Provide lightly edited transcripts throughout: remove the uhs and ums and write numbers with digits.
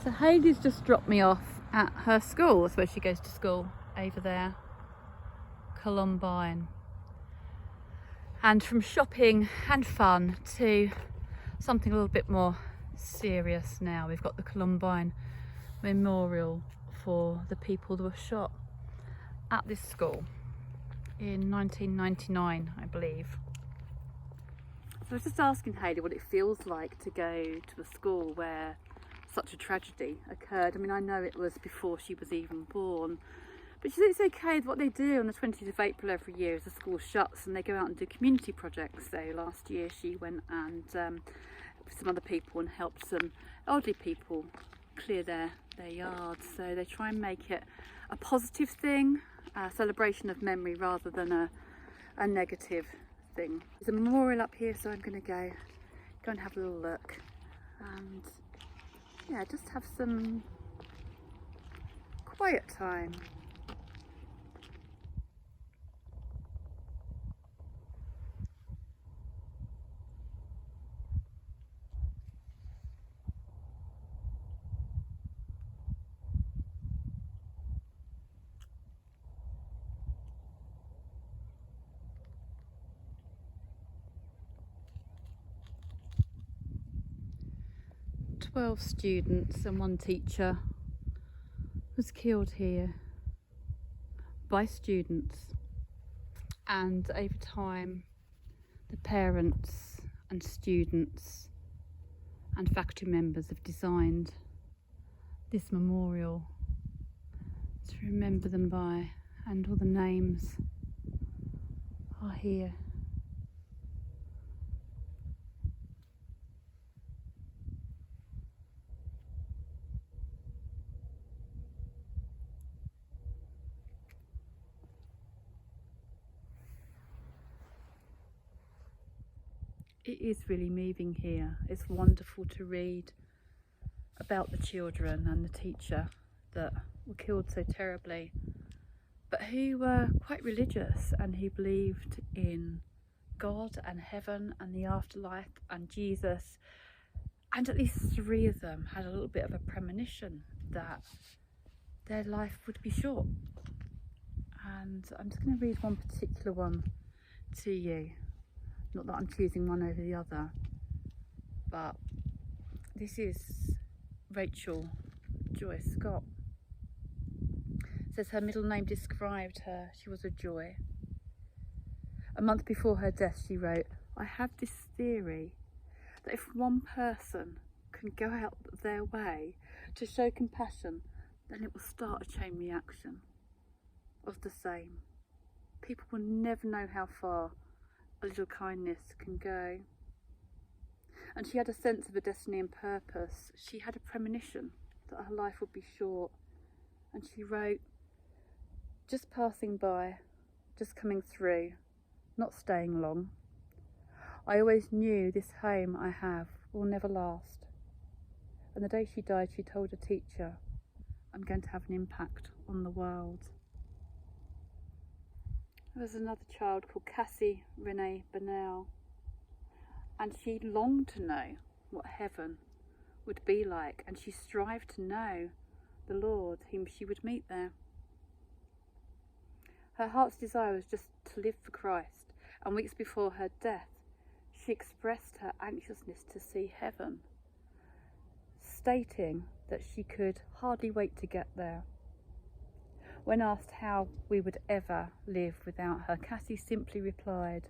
So Hayley's just dropped me off at her school. That's where she goes to school, over there, Columbine. And from shopping and fun to something a little bit more serious now. We've got the Columbine Memorial for the people that were shot at this school in 1999, I believe. So I was just asking Hayley what it feels like to go to a school where such a tragedy occurred. I mean, I know it was before she was even born, but she said it's okay. What they do on the 20th of April every year is the school shuts and they go out and do community projects. So last year she went and with some other people and helped some elderly people clear their yards. So they try and make it a positive thing, a celebration of memory rather than a negative thing. There's a memorial up here, so I'm going to go and have a little look and yeah, just have some quiet time. Twelve students and one teacher was killed here by students, and over time the parents and students and faculty members have designed this memorial to remember them by, and all the names are here. It is really moving here. It's wonderful to read about the children and the teacher that were killed so terribly, but who were quite religious and who believed in God and heaven and the afterlife and Jesus. And at least 3 of them had a little bit of a premonition that their life would be short. And I'm just going to read one particular one to you. Not that I'm choosing one over the other, but this is Rachel Joy Scott. It says her middle name described her. She was a joy. A month before her death, she wrote, "I have this theory that if one person can go out their way to show compassion, then it will start a chain reaction of the same. People will never know how far a little kindness can go." And she had a sense of a destiny and purpose. She had a premonition that her life would be short. And she wrote, "Just passing by, just coming through, not staying long. I always knew this home I have will never last." And the day she died, she told her teacher, "I'm going to have an impact on the world." There was another child called Cassie Renee Burnell, and she longed to know what heaven would be like, and she strived to know the Lord whom she would meet there. Her heart's desire was just to live for Christ, and weeks before her death she expressed her anxiousness to see heaven, stating that she could hardly wait to get there. When asked how we would ever live without her, Cassie simply replied,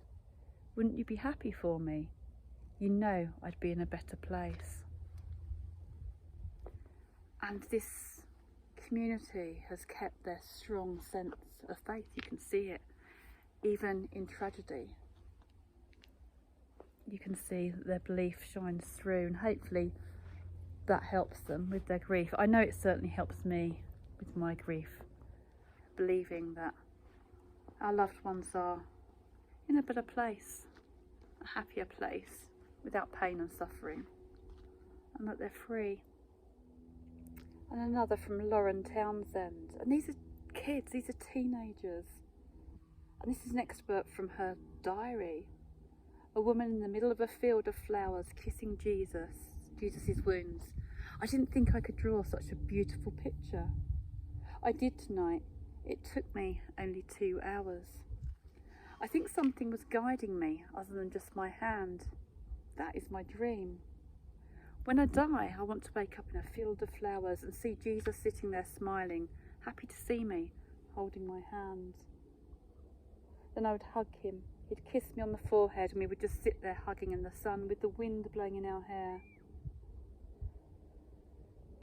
"Wouldn't you be happy for me? You know I'd be in a better place." And this community has kept their strong sense of faith. You can see it even in tragedy. You can see that their belief shines through, and hopefully that helps them with their grief. I know it certainly helps me with my grief, believing that our loved ones are in a better place, a happier place, without pain and suffering, and that they're free. And another from Lauren Townsend, and these are kids, these are teenagers, and this is an excerpt from her diary. "A woman in the middle of a field of flowers kissing Jesus' wounds. I didn't think I could draw such a beautiful picture. I did tonight. It took me only 2 hours. I think something was guiding me other than just my hand. That is my dream. When I die, I want to wake up in a field of flowers and see Jesus sitting there smiling, happy to see me, holding my hand. Then I would hug him. He'd kiss me on the forehead and we would just sit there hugging in the sun with the wind blowing in our hair.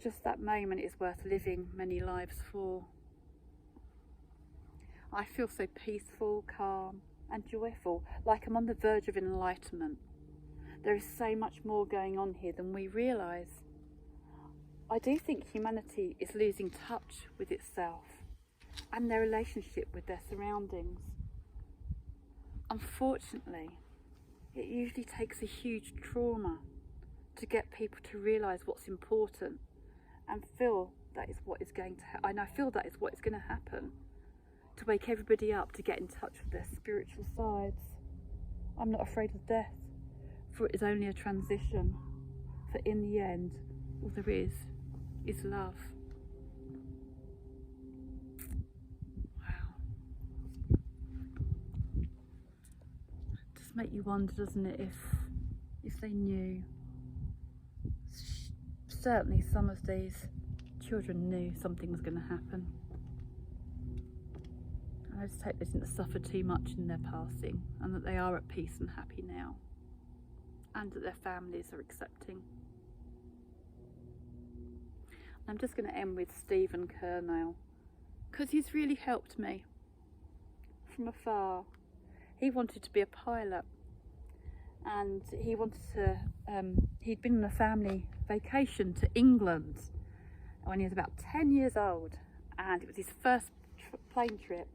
Just that moment is worth living many lives for. I feel so peaceful, calm and joyful, like I'm on the verge of enlightenment. There is so much more going on here than we realise. I do think humanity is losing touch with itself and their relationship with their surroundings. Unfortunately, it usually takes a huge trauma to get people to realise what's important and feel that is what is going to happen. And I feel that is what is going to happen, to wake everybody up to get in touch with their spiritual sides. I'm not afraid of death, for it is only a transition. For in the end, all there is love. Wow. It does make you wonder, doesn't it, if they knew. Certainly some of these children knew something was going to happen. I just hope they didn't suffer too much in their passing, and that they are at peace and happy now, and that their families are accepting. I'm just going to end with Stephen Kernell, because he's really helped me from afar. He wanted to be a pilot, and he wanted to, he'd been on a family vacation to England when he was about 10 years old, and it was his first plane trip.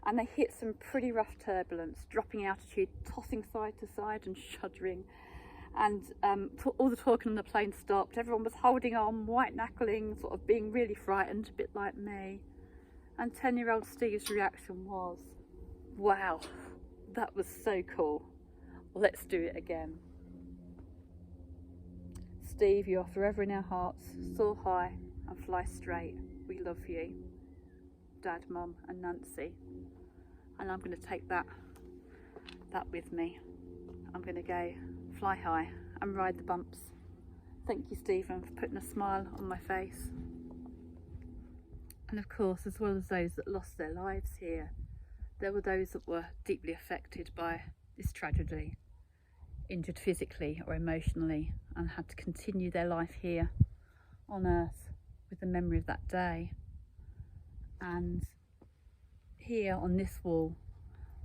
And they hit some pretty rough turbulence, dropping altitude, tossing side to side and shuddering. And all the talking on the plane stopped. Everyone was holding on, white knuckling, sort of being really frightened, a bit like me. And 10-year-old Steve's reaction was, wow, that was so cool. Let's do it again. Steve, you are forever in our hearts. Soar high and fly straight. We love you. Dad, Mum and Nancy. And I'm going to take that with me. I'm going to go fly high and ride the bumps. Thank you, Stephen, for putting a smile on my face. And of course, as well as those that lost their lives here, there were those that were deeply affected by this tragedy, injured physically or emotionally, and had to continue their life here on earth with the memory of that day. And here on this wall,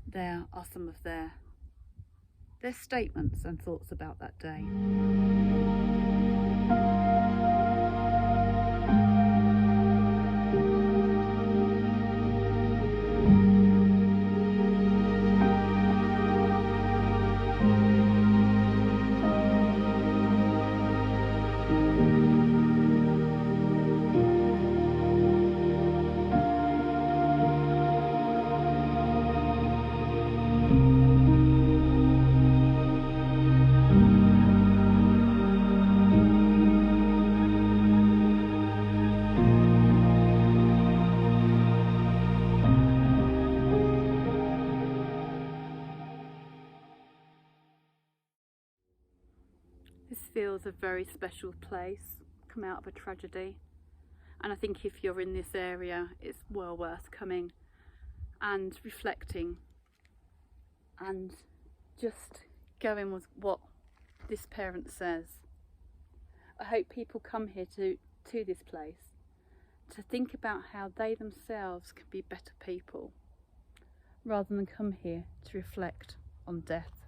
there are some of their statements and thoughts about that day. This feels a very special place, come out of a tragedy, and I think if you're in this area it's well worth coming and reflecting and just going with what this parent says. I hope people come here to this place to think about how they themselves can be better people, rather than come here to reflect on death.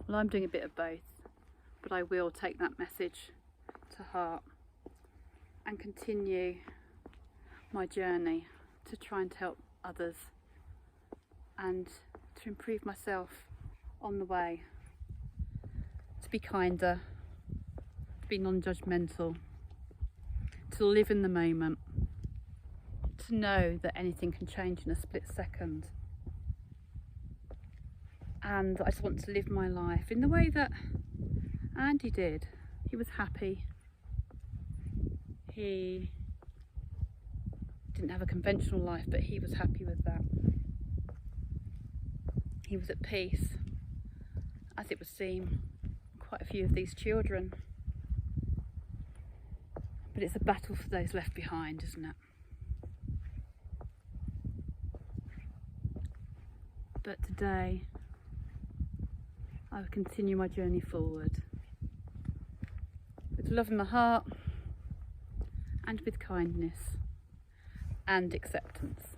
Well, I'm doing a bit of both, but I will take that message to heart and continue my journey to try and help others and to improve myself on the way, to be kinder, to be non-judgmental, to live in the moment, to know that anything can change in a split second. And I just want to live my life in the way that Andy did. He was happy, he didn't have a conventional life, but he was happy with that. He was at peace, as it would seem, quite a few of these children. But it's a battle for those left behind, isn't it? But today, I will continue my journey forward with love in my heart and with kindness and acceptance.